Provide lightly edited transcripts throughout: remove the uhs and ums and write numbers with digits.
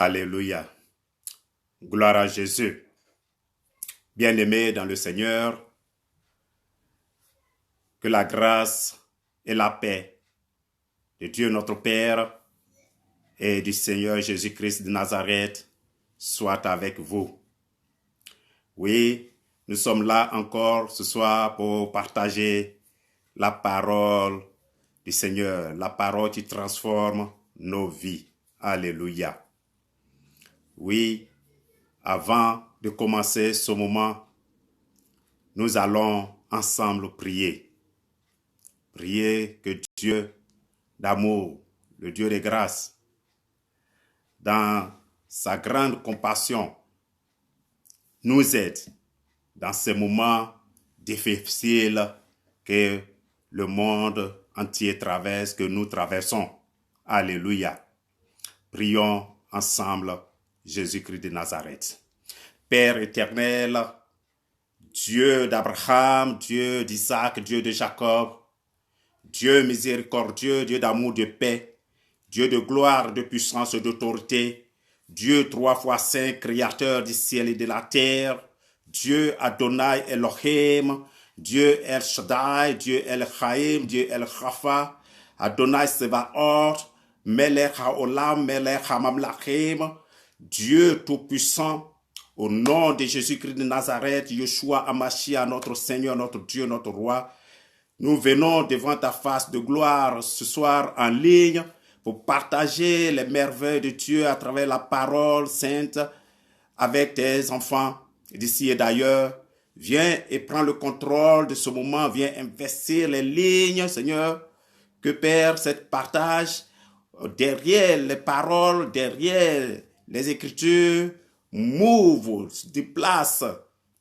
Alléluia. Gloire à Jésus. Bien-aimés dans le Seigneur, que la grâce et la paix de Dieu notre Père et du Seigneur Jésus-Christ de Nazareth soient avec vous. Oui, nous sommes là encore ce soir pour partager la parole du Seigneur, la parole qui transforme nos vies. Alléluia. Oui, avant de commencer ce moment, nous allons ensemble prier. Prier que Dieu d'amour, le Dieu de grâce, dans sa grande compassion, nous aide dans ces moments difficiles que le monde entier traverse, que nous traversons. Alléluia. Prions ensemble Jésus-Christ de Nazareth. Père éternel, Dieu d'Abraham, Dieu d'Isaac, Dieu de Jacob, Dieu miséricordieux, Dieu d'amour, de paix, Dieu de gloire, de puissance et d'autorité, Dieu 3 fois saint, créateur du ciel et de la terre, Dieu Adonai Elohim, Dieu El Shaddai, Dieu El Chaim, Dieu El Rapha, Adonai Sebaoth, Melech HaOlam, Melech HaMamlachim, Dieu tout-puissant, au nom de Jésus-Christ de Nazareth, Yeshua Hamashiach, notre Seigneur, notre Dieu, notre Roi, nous venons devant ta face de gloire ce soir en ligne pour partager les merveilles de Dieu à travers la parole sainte avec tes enfants d'ici et d'ailleurs. Viens et prends le contrôle de ce moment, viens investir les lignes, Seigneur, que Père, cette partage derrière les paroles, derrière les Écritures, move, déplace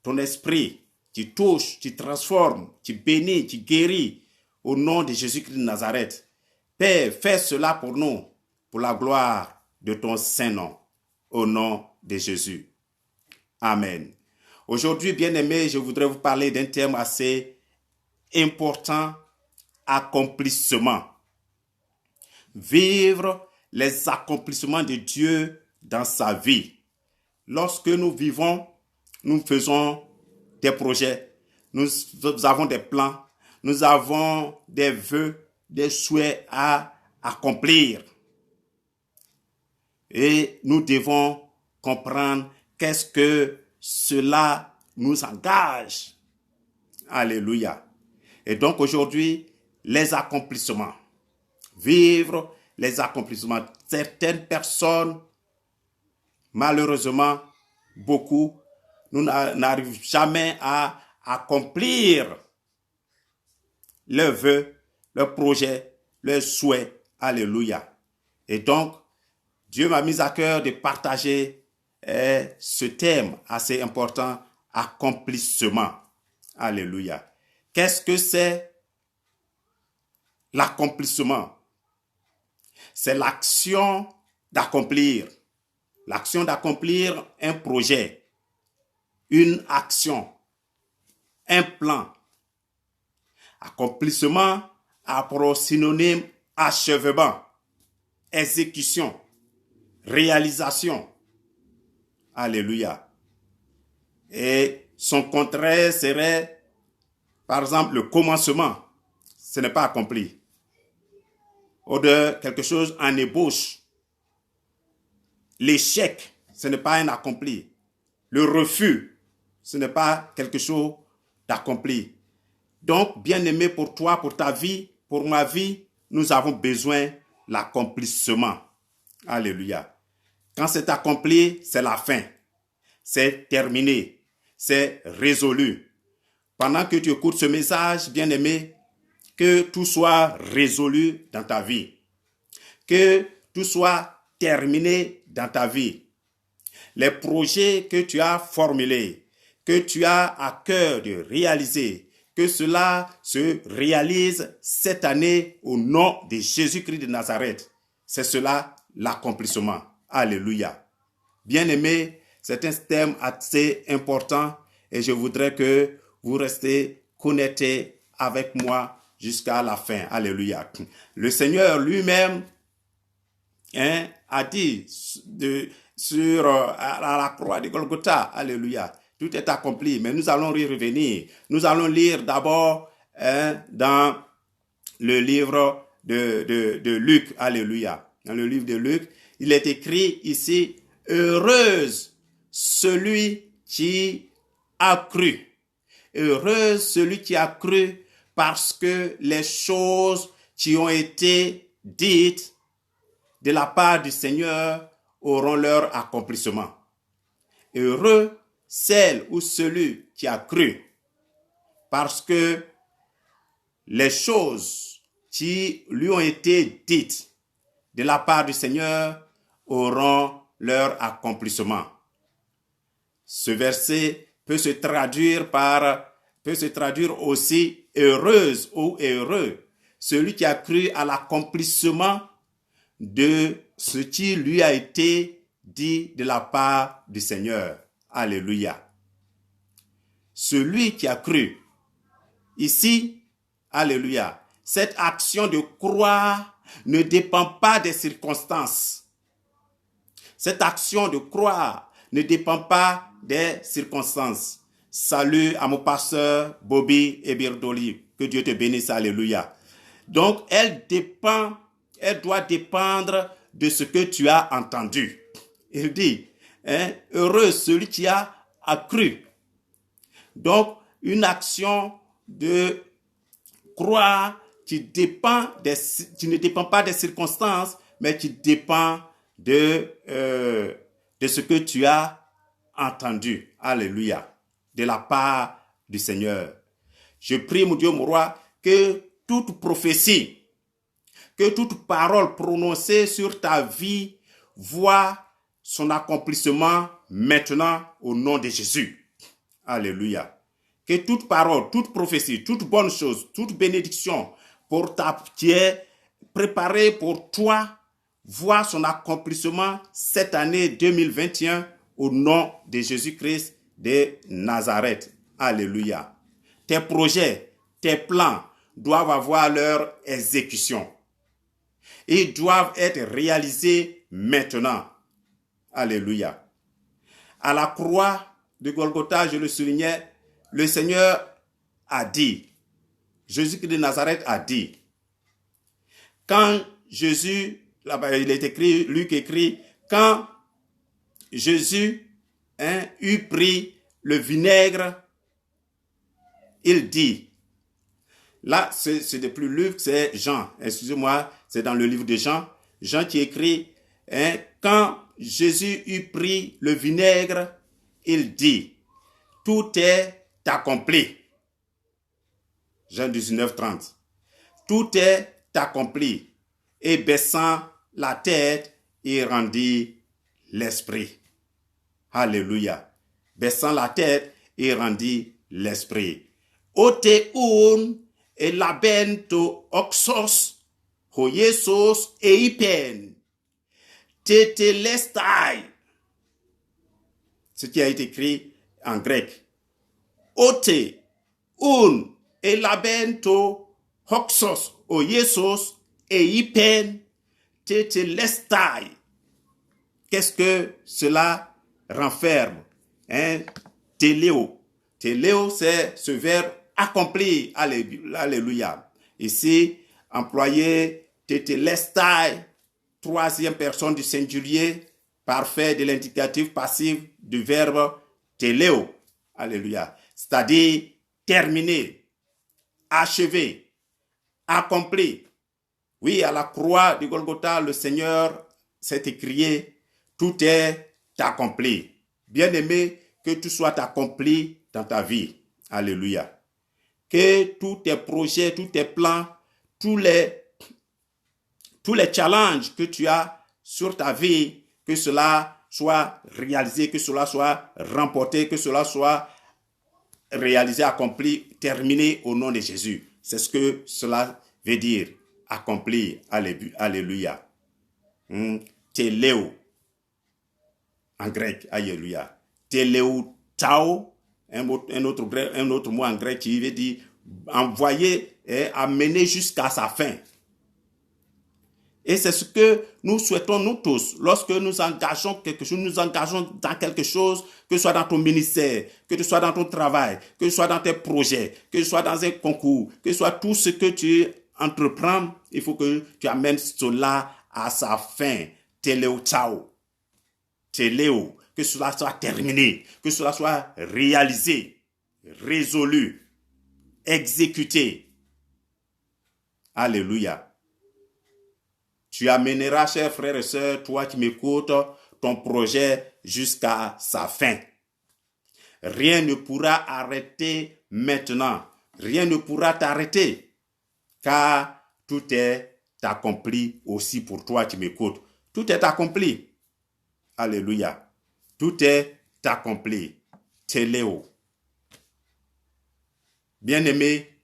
ton esprit, qui touche, qui transforme, qui bénit, qui guérit au nom de Jésus-Christ de Nazareth. Père, fais cela pour nous, pour la gloire de ton saint nom, au nom de Jésus. Amen. Aujourd'hui, bien-aimés, je voudrais vous parler d'un thème assez important, accomplissement. Vivre les accomplissements de Dieu dans sa vie. Lorsque nous vivons, nous faisons des projets, nous avons des plans, nous avons des vœux, des souhaits à accomplir. Et nous devons comprendre qu'est-ce que cela nous engage. Alléluia. Et donc aujourd'hui, les accomplissements. Vivre les accomplissements. Certaines personnes, malheureusement, beaucoup, nous n'arrivons jamais à accomplir leurs vœux, leurs projets, leurs souhaits. Alléluia. Et donc, Dieu m'a mis à cœur de partager ce thème assez important, accomplissement. Alléluia. Qu'est-ce que c'est l'accomplissement? C'est l'action d'accomplir. L'action d'accomplir un projet, une action, un plan. Accomplissement a pour synonyme achèvement, exécution, réalisation. Alléluia. Et son contraire serait, par exemple, le commencement. Ce n'est pas accompli. Ou de quelque chose en ébauche. L'échec, ce n'est pas un accompli. Le refus, ce n'est pas quelque chose d'accompli. Donc, bien-aimé, pour toi, pour ta vie, pour ma vie, nous avons besoin de l'accomplissement. Alléluia. Quand c'est accompli, c'est la fin. C'est terminé. C'est résolu. Pendant que tu écoutes ce message, bien-aimé, que tout soit résolu dans ta vie. Que tout soit terminé dans ta vie. Les projets que tu as formulés, que tu as à cœur de réaliser, que cela se réalise cette année au nom de Jésus-Christ de Nazareth. C'est cela l'accomplissement. Alléluia. Bien-aimés, c'est un thème assez important et je voudrais que vous restez connectés avec moi jusqu'à la fin. Alléluia. Le Seigneur lui-même a dit à la croix de Golgotha. Alléluia. Tout est accompli, mais nous allons y revenir. Nous allons lire d'abord dans le livre de Luc. Alléluia. Dans le livre de Luc, il est écrit ici, « Heureuse celui qui a cru. Heureuse celui qui a cru parce que les choses qui ont été dites de la part du Seigneur auront leur accomplissement. Heureux celle ou celui qui a cru, parce que les choses qui lui ont été dites de la part du Seigneur auront leur accomplissement. » Ce verset peut se traduire aussi heureuse ou heureux, celui qui a cru à l'accomplissement de ce qui lui a été dit de la part du Seigneur. Alléluia. Celui qui a cru. Ici, alléluia, cette action de croire ne dépend pas des circonstances. Cette action de croire ne dépend pas des circonstances. Salut à mon pasteur Bobby Ebirdoli. Que Dieu te bénisse. Alléluia. Donc, elle doit dépendre de ce que tu as entendu. Il dit, heureux celui qui a cru. Donc, une action de croire qui ne dépend pas des circonstances, mais qui dépend de ce que tu as entendu. Alléluia. De la part du Seigneur. Je prie, mon Dieu, mon roi, que toute prophétie, que toute parole prononcée sur ta vie voit son accomplissement maintenant au nom de Jésus. Alléluia. Que toute parole, toute prophétie, toute bonne chose, toute bénédiction qui est préparée pour toi voit son accomplissement cette année 2021 au nom de Jésus-Christ de Nazareth. Alléluia. Tes projets, tes plans doivent avoir leur exécution. Ils doivent être réalisés maintenant. Alléluia. À la croix de Golgotha, je le soulignais, le Seigneur a dit, Jésus-Christ de Nazareth a dit, quand Jésus, là-bas il est écrit, Luc écrit, quand Jésus eut pris le vinaigre, il dit, là c'est plus Luc, c'est Jean, excusez-moi, c'est dans le livre de Jean, Jean qui écrit, quand Jésus eut pris le vinaigre, il dit, tout est accompli. Jean 19, 30. Tout est accompli. Et baissant la tête, il rendit l'esprit. Alléluia. Baissant la tête, il rendit l'esprit. Oteun elabento oxos, hoyesos eipen, tetelestai. Ce qui a été écrit en grec. Ote, un, elabento, hoxos, oyesos, eipen, tetelestai. Qu'est-ce que cela renferme? Téléo. Téléo, c'est ce verbe accompli. Alléluia. Ici, employé tetelestai, troisième personne du singulier, parfait de l'indicatif passif du verbe téléo. Alléluia. C'est-à-dire terminé, achevé, accompli. Oui, à la croix de Golgotha, le Seigneur s'est écrié, tout est accompli. Bien-aimé, que tout soit accompli dans ta vie. Alléluia. Que tous tes projets, tous tes plans, tous les challenges que tu as sur ta vie, que cela soit réalisé, que cela soit remporté, que cela soit réalisé, accompli, terminé au nom de Jésus. C'est ce que cela veut dire, accompli. Alléluia. Téléo, en grec, alléluia. Téléo, tao, un autre mot en grec qui veut dire envoyer et amener jusqu'à sa fin. Et c'est ce que nous souhaitons, nous tous, lorsque nous engageons quelque chose, nous engageons dans quelque chose, que ce soit dans ton ministère, que ce soit dans ton travail, que ce soit dans tes projets, que ce soit dans un concours, que ce soit tout ce que tu entreprends, il faut que tu amènes cela à sa fin. Téléo, ciao. Téléo, que cela soit terminé, que cela soit réalisé, résolu, exécuté. Alléluia. Tu amèneras, chers frères et sœurs, toi qui m'écoutes, ton projet jusqu'à sa fin. Rien ne pourra arrêter maintenant. Rien ne pourra t'arrêter, car tout est accompli aussi pour toi qui m'écoutes. Tout est accompli. Alléluia. Tout est accompli. Téléo. Bien-aimés,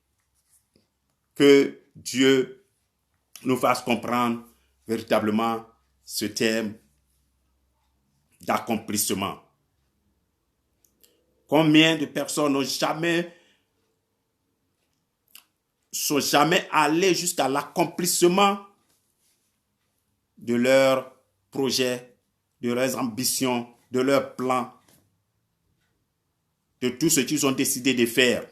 que Dieu nous fasse comprendre véritablement ce terme d'accomplissement. Combien de personnes sont jamais allées jusqu'à l'accomplissement de leurs projets, de leurs ambitions, de leurs plans, de tout ce qu'ils ont décidé de faire.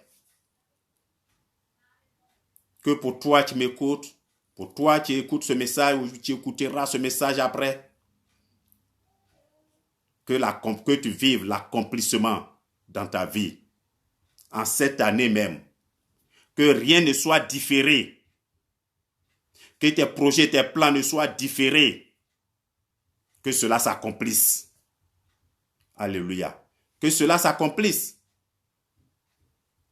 Que pour toi qui m'écoutes, pour toi qui écoutes ce message ou qui écouteras ce message après, que tu vives l'accomplissement dans ta vie, en cette année même. Que rien ne soit différé. Que tes projets, tes plans ne soient différés. Que cela s'accomplisse. Alléluia. Que cela s'accomplisse.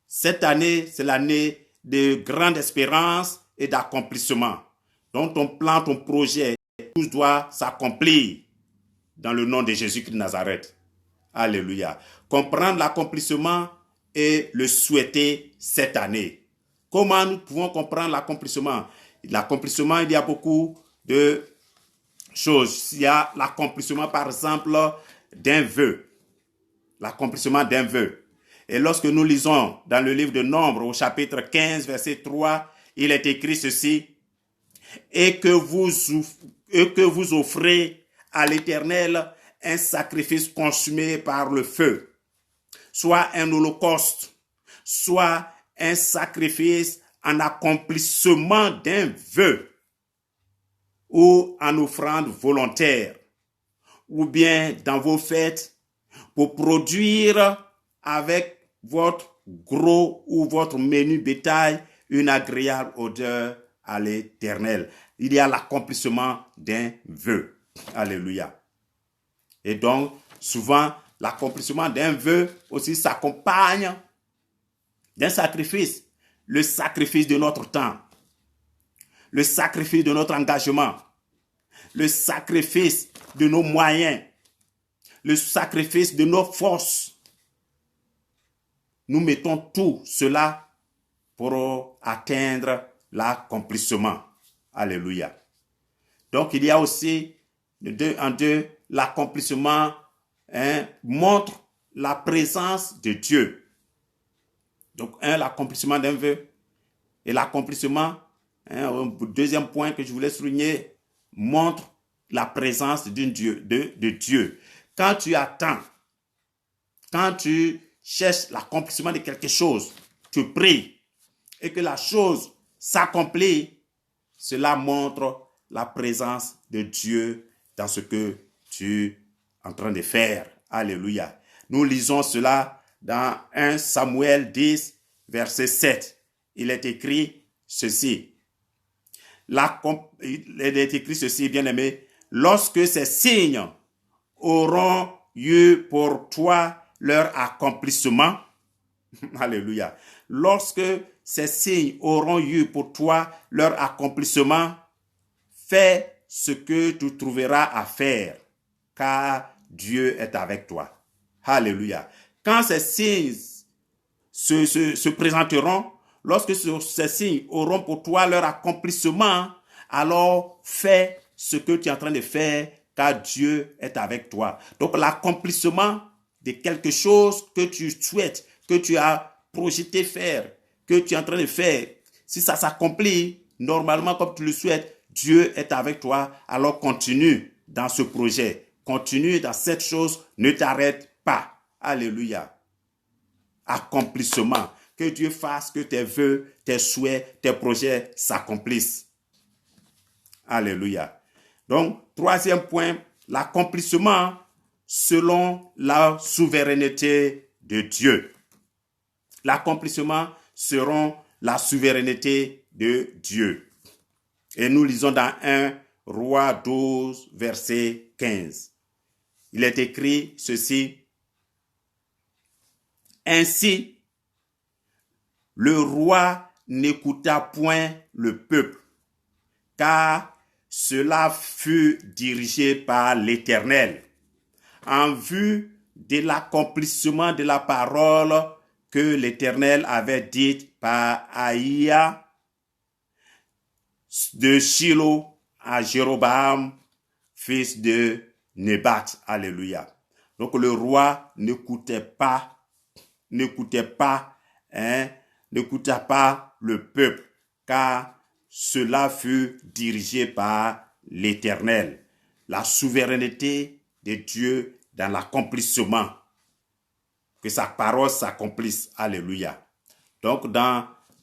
Cette année, c'est l'année de grande espérance et d'accomplissement. Donc ton plan, ton projet, tout doit s'accomplir dans le nom de Jésus-Christ de Nazareth. Alléluia. Comprendre l'accomplissement et le souhaiter cette année. Comment nous pouvons comprendre l'accomplissement? L'accomplissement, il y a beaucoup de choses. Il y a l'accomplissement, par exemple, d'un vœu. L'accomplissement d'un vœu. Et lorsque nous lisons dans le livre de Nombres, au chapitre 15, verset 3, il est écrit ceci: et que vous offrez à l'Éternel un sacrifice consumé par le feu, soit un holocauste, soit un sacrifice en accomplissement d'un vœu, ou en offrande volontaire, ou bien dans vos fêtes, pour produire avec votre gros ou votre menu bétail une agréable odeur à l'Éternel. Il y a l'accomplissement d'un vœu. Alléluia. Et donc, souvent, l'accomplissement d'un vœu aussi s'accompagne d'un sacrifice. Le sacrifice de notre temps. Le sacrifice de notre engagement. Le sacrifice de nos moyens. Le sacrifice de nos forces. Nous mettons tout cela pour atteindre l'accomplissement. Alléluia. Donc, il y a aussi, l'accomplissement montre la présence de Dieu. Donc, l'accomplissement d'un vœu. Et l'accomplissement, deuxième point que je voulais souligner, montre la présence de Dieu. Quand tu attends, quand tu cherches l'accomplissement de quelque chose, tu pries, et que la chose s'accomplit, cela montre la présence de Dieu dans ce que tu es en train de faire. Alléluia. Nous lisons cela dans 1 Samuel 10, verset 7. Il est écrit ceci. Il est écrit ceci, bien-aimé. Lorsque ces signes auront eu pour toi leur accomplissement, alléluia. Lorsque ces signes auront eu pour toi leur accomplissement, fais ce que tu trouveras à faire, car Dieu est avec toi. Alléluia. Quand ces signes se présenteront, lorsque ces signes auront pour toi leur accomplissement, alors fais ce que tu es en train de faire, car Dieu est avec toi. Donc l'accomplissement de quelque chose que tu souhaites, que tu as projeté faire, que tu es en train de faire, si ça s'accomplit normalement comme tu le souhaites, Dieu est avec toi, alors continue dans ce projet. Continue dans cette chose, ne t'arrête pas. Alléluia. Accomplissement. Que Dieu fasse que tes vœux, tes souhaits, tes projets s'accomplissent. Alléluia. Donc, troisième point, l'accomplissement selon la souveraineté de Dieu. L'accomplissement selon la souveraineté de Dieu. Et nous lisons dans 1 Roi 12, verset 15. Il est écrit ceci. Ainsi, le roi n'écouta point le peuple, car cela fut dirigé par l'Éternel, en vue de l'accomplissement de la parole que l'Éternel avait dite par Aïa de Shilo à Jéroboam, fils de Nébat. Alléluia. Donc le roi n'écoutait pas le peuple, car cela fut dirigé par l'Éternel. La souveraineté de Dieu dans l'accomplissement. Que sa parole s'accomplisse. Alléluia. Donc,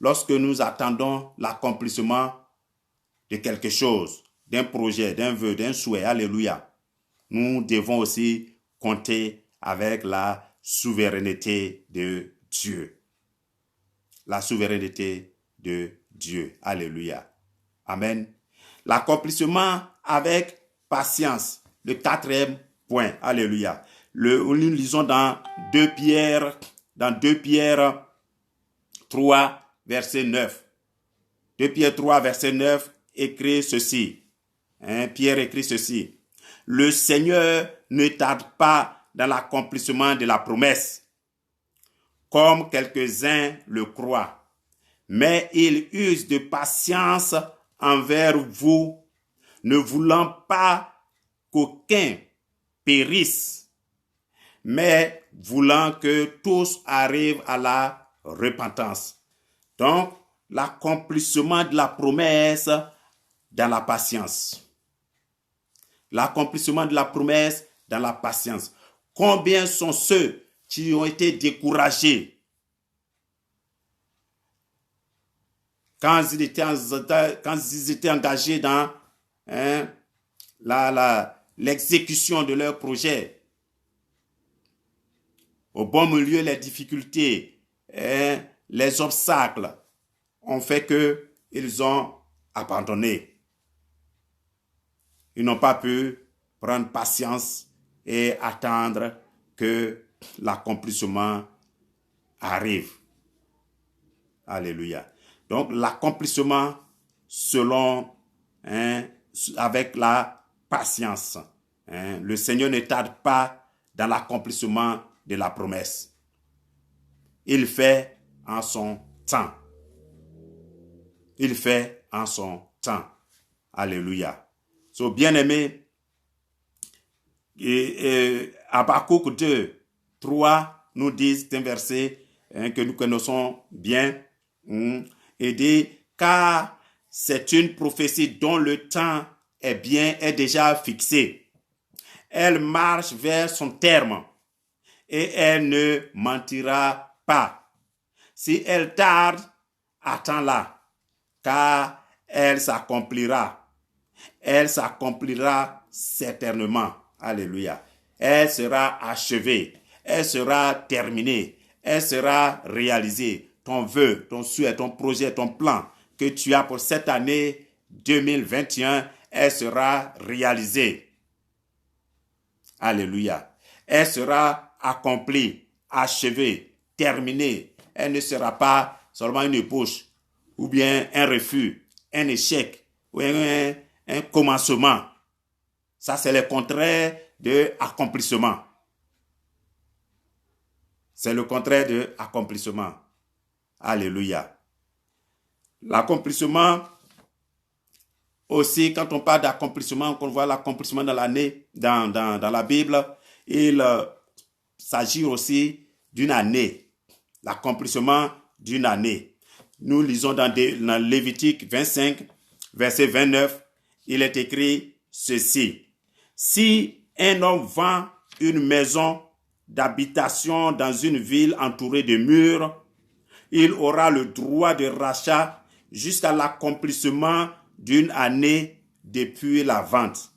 lorsque nous attendons l'accomplissement de quelque chose, d'un projet, d'un vœu, d'un souhait, alléluia, nous devons aussi compter avec la souveraineté de Dieu. La souveraineté de Dieu. Alléluia. Amen. L'accomplissement avec patience. Le quatrième point. Alléluia. Nous lisons dans 2 Pierre 3, verset 9. 2 Pierre 3, verset 9 écrit ceci. Pierre écrit ceci. Le Seigneur ne tarde pas dans l'accomplissement de la promesse, comme quelques-uns le croient, mais il use de patience envers vous, ne voulant pas qu'aucun périsse, mais voulant que tous arrivent à la repentance. Donc, l'accomplissement de la promesse dans la patience. L'accomplissement de la promesse dans la patience. Combien sont ceux qui ont été découragés quand ils étaient engagés dans l'exécution de leur projet? Au bon milieu, les difficultés, les obstacles ont fait qu'ils ont abandonné. Ils n'ont pas pu prendre patience et attendre que l'accomplissement arrive. Alléluia. Donc, l'accomplissement avec la patience. Le Seigneur ne tarde pas dans l'accomplissement de la promesse. Il fait en son temps. Il fait en son temps. Alléluia. So, bien-aimés, Habakkuk 2, 3 nous dit, c'est un verset que nous connaissons bien, et dit, car c'est une prophétie dont le temps est déjà fixé. Elle marche vers son terme et elle ne mentira pas. Si elle tarde, attends-la, car elle s'accomplira. Elle s'accomplira certainement. Alléluia. Elle sera achevée. Elle sera terminée. Elle sera réalisée. Ton vœu, ton souhait, ton projet, ton plan que tu as pour cette année 2021, elle sera réalisée. Alléluia. Elle sera accomplie, achevée, terminée. Elle ne sera pas seulement une ébauche ou bien un refus, un échec ou un commencement. Ça, c'est le contraire de accomplissement. C'est le contraire de accomplissement. Alléluia. L'accomplissement, aussi, quand on parle d'accomplissement, qu'on voit l'accomplissement dans l'année, dans la Bible, il s'agit aussi d'une année. L'accomplissement d'une année. Nous lisons dans Lévitique 25, verset 29, il est écrit ceci. Si un homme vend une maison d'habitation dans une ville entourée de murs, il aura le droit de rachat jusqu'à l'accomplissement d'une année depuis la vente.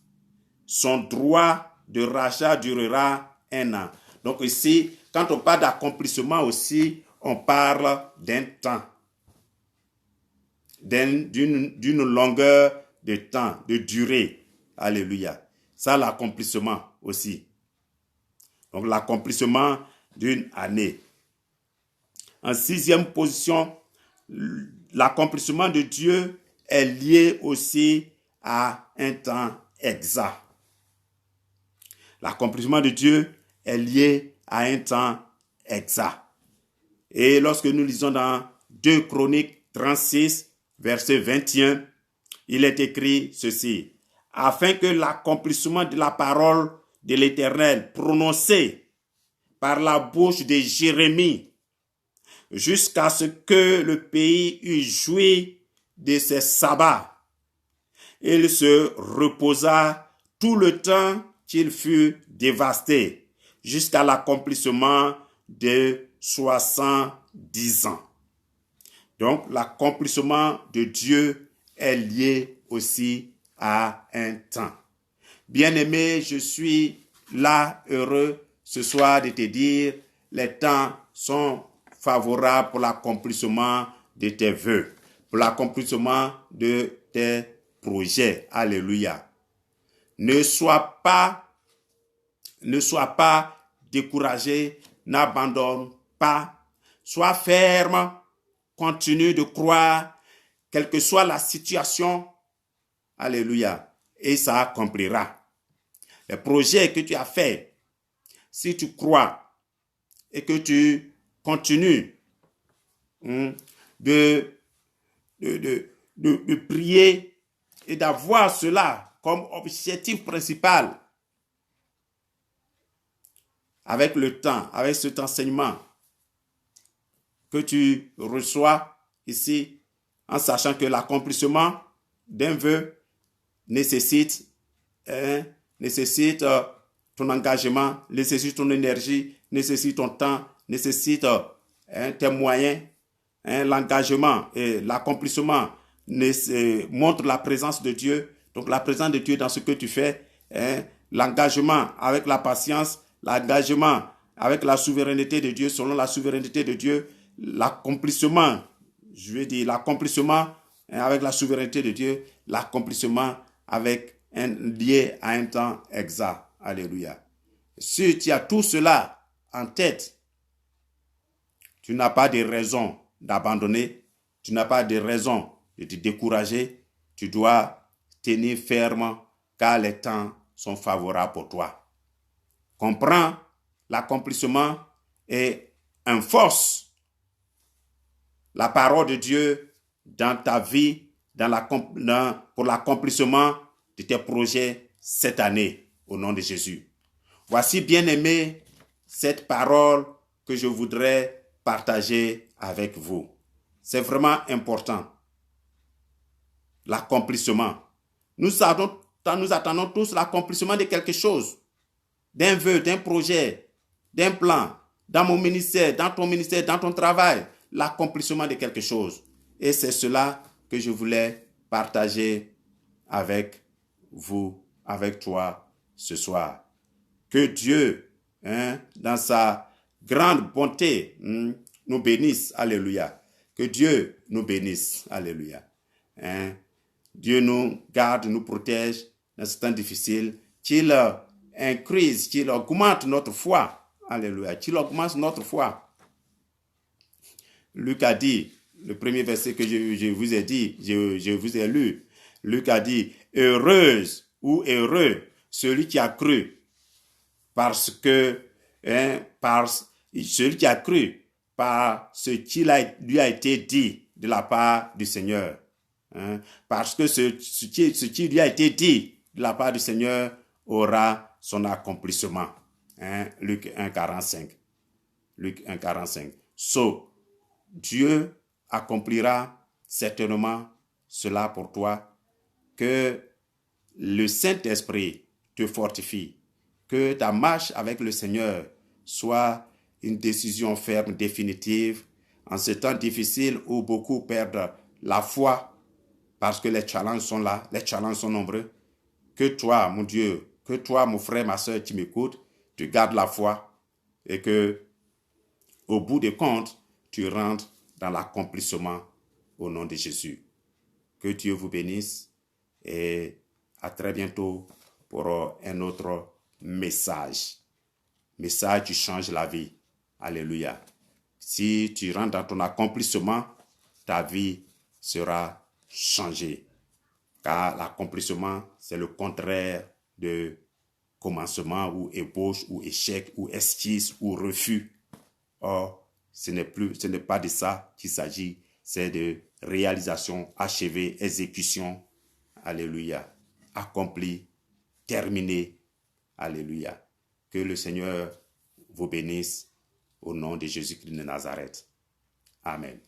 Son droit de rachat durera 1 an. Donc ici, quand on parle d'accomplissement aussi, on parle d'un temps, d'une longueur de temps, de durée. Alléluia. Ça, l'accomplissement aussi. Donc l'accomplissement d'une année. En 6e position, l'accomplissement de Dieu est lié aussi à un temps exact. L'accomplissement de Dieu est lié à un temps exact. Et lorsque nous lisons dans 2 Chroniques 36, verset 21, il est écrit ceci. Afin que l'accomplissement de la parole de l'Éternel prononcée par la bouche de Jérémie jusqu'à ce que le pays eût joui de ses sabbats. Il se reposa tout le temps qu'il fut dévasté, jusqu'à l'accomplissement de 70 ans. Donc, l'accomplissement de Dieu est lié aussi à un temps. Bien-aimé, je suis là heureux ce soir de te dire, les temps sont favorables pour l'accomplissement de tes vœux, pour l'accomplissement de tes projets. Alléluia. Ne sois pas découragé, n'abandonne pas. Sois ferme, continue de croire, quelle que soit la situation. Alléluia. Et ça accomplira. Les projets que tu as faits, si tu crois et que tu continues de prier et d'avoir cela comme objectif principal, avec le temps, avec cet enseignement que tu reçois ici, en sachant que l'accomplissement d'un vœu nécessite ton engagement, nécessite ton énergie, nécessite ton temps, nécessite tes moyens. L'engagement et l'accomplissement montrent la présence de Dieu. Donc la présence de Dieu dans ce que tu fais, l'engagement avec la patience, l'engagement avec la souveraineté de Dieu, selon la souveraineté de Dieu, l'accomplissement, l'accomplissement avec la souveraineté de Dieu, l'accomplissement lié à un temps exact. Alléluia. Si tu as tout cela en tête, tu n'as pas de raison d'abandonner, tu n'as pas de raison de te décourager, tu dois tenir ferme car les temps sont favorables pour toi. Comprends l'accomplissement et enforce la parole de Dieu dans ta vie, pour l'accomplissement de tes projets cette année, au nom de Jésus. Voici, bien-aimé, cette parole que je voudrais partager avec vous. C'est vraiment important. L'accomplissement. Nous attendons tous l'accomplissement de quelque chose, d'un vœu, d'un projet, d'un plan, dans mon ministère, dans ton ministère, dans ton travail, l'accomplissement de quelque chose. Et c'est cela que je voulais partager avec vous, avec toi ce soir. Que Dieu, dans sa grande bonté, nous bénisse. Alléluia. Que Dieu nous bénisse. Alléluia. Dieu nous garde, nous protège dans ce temps difficile. Qu'il increase, qu'il augmente notre foi. Alléluia. Qu'il augmente notre foi. Luc a dit, le premier verset que je vous ai dit, je vous ai lu. Luc a dit, heureuse ou heureux celui qui a cru, parce que celui qui a cru par ce qui lui a été dit de la part du Seigneur. Parce que ce qui lui a été dit de la part du Seigneur aura son accomplissement. Luc 1,45. Luc 1,45. Dieu accomplira certainement cela pour toi, que le Saint-Esprit te fortifie. Que ta marche avec le Seigneur soit une décision ferme, définitive, en ce temps difficile où beaucoup perdent la foi parce que les challenges sont là, les challenges sont nombreux. Que toi, mon Dieu, que toi, mon frère, ma soeur qui m'écoute, tu gardes la foi et que, au bout des comptes, tu rentres dans l'accomplissement au nom de Jésus. Que Dieu vous bénisse et à très bientôt pour un autre message. Message qui change la vie. Alléluia. Si tu rentres dans ton accomplissement, ta vie sera changée. Car l'accomplissement, c'est le contraire de commencement ou ébauche ou échec ou esquisse ou refus. Or, ce n'est pas de ça qu'il s'agit, c'est de réalisation, achevée, exécution. Alléluia. Accompli, terminé. Alléluia. Que le Seigneur vous bénisse au nom de Jésus-Christ de Nazareth. Amen.